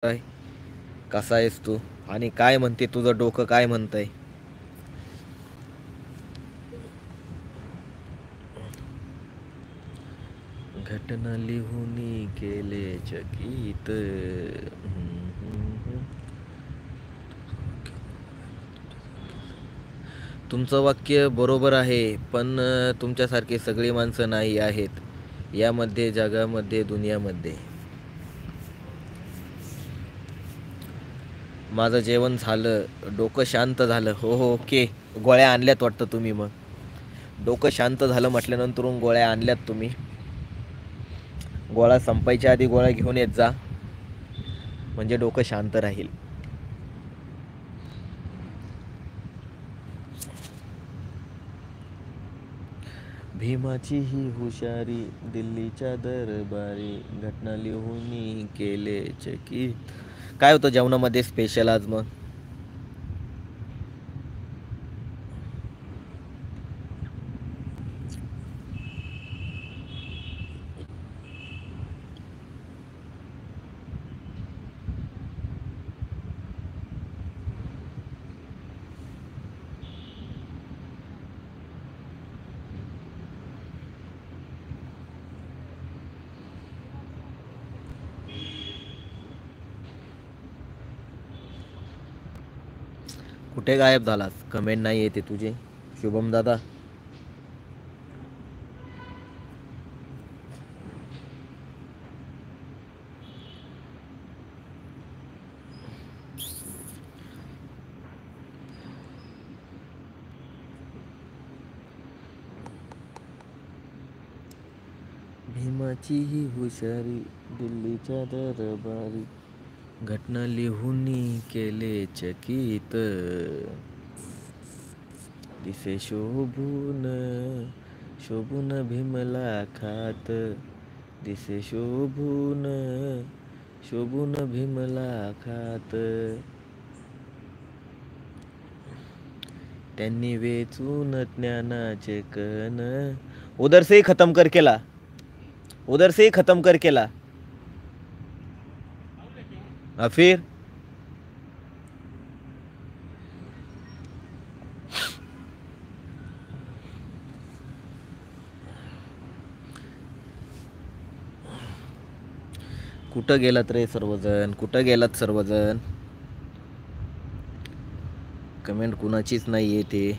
काय कसा आहेस तू आणि काय म्हणते तुझं डोकं काय म्हणतंय. घटना लिहून केले चकित. तुमचं वाक्य बरोबर आहे, पण तुमच्यासारखी सगळी माणसं नाही आहेत यामध्ये, जगामध्ये, दुनियामध्ये. माझं जेवण झालं, डोकं शांत झालं. हो हो, ओके. गोळ्या आणल्यात वाटतं तुम्ही. मग डोकं शांत झालं म्हटल्यानंतरून गोळ्या आणल्यात तुम्ही. गोळा संपायच्या आधी गोळ्या घेऊन येत जा, म्हणजे डोकं शांत राहील. भीमाची ही हुशारी, दिल्लीच्या दरबारी, घटना लिहून केले चकित. काय होतं जेवणामध्ये स्पेशल आज मग? कुठे गायब झालास? कमेंट नाही येते तुझे शुभम दादा. भीमाची ही हुशारी, दिल्लीच्या दरबारी, घटना लिहून केले चकित. दिसे शोभून शोभून भीमला खात, दिसे शोभून शोभून भीमला खात. त्यांनी वेचून ज्ञानाचे कण, उधर से ही खत्म कर केला, उधर से ही खत्म कर केला. फिर कुठं गेलात रे सर्वजण? कुठं गेलात सर्वजण? कमेंट कुणाचीच नाही येते.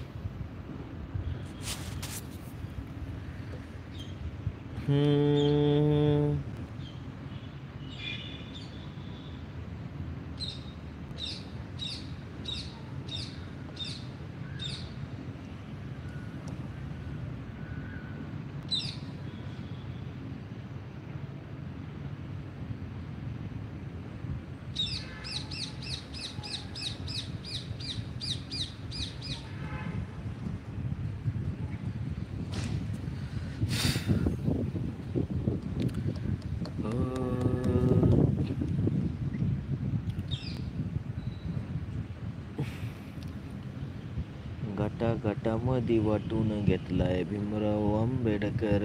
गटागटामध्ये वाटून घेतलाय भीमराव आंबेडकर.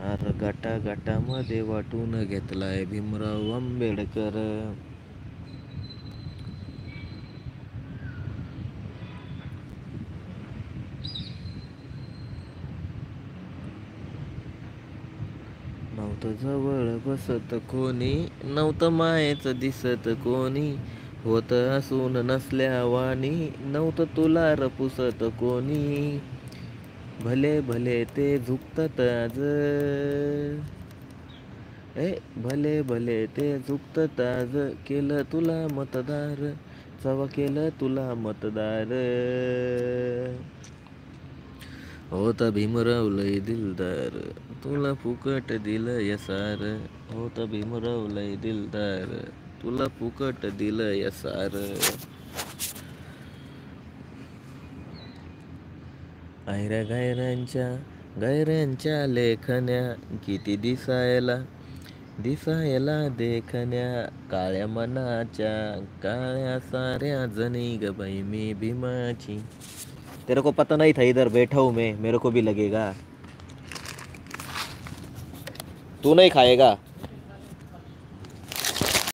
अरे गटागटामध्ये वाटून घेतलाय भीमराव आंबेडकर. नव्हतं जवळ बसत कोणी, नव्हतं मायेचं दिसत कोणी, होत असून नसल्या वाणी, नव्हतं तुला रपुसत कोणी. भले भले ते झुकतात आज, भले भले ते झुकतात आज, केलं तुला मतदार, चवा केलं तुला मतदार. होता भीमराव लय दिलदार, तुला फुकट दिलं यसार. होता भीमराव लय दिलदार, तुला फुकट दिलं यसार. आयऱ्या गायऱ्यांच्या लेखण्या, किती दिसायला दिसायला देखण्या, काळ्या मनाच्या काळ्या साऱ्या जणी ग बाई मी भीमाची. तेरे को पता नहीं था इधर बैठा हूँ मैं, मेरे को भी लगेगा. तू नहीं खाएगा?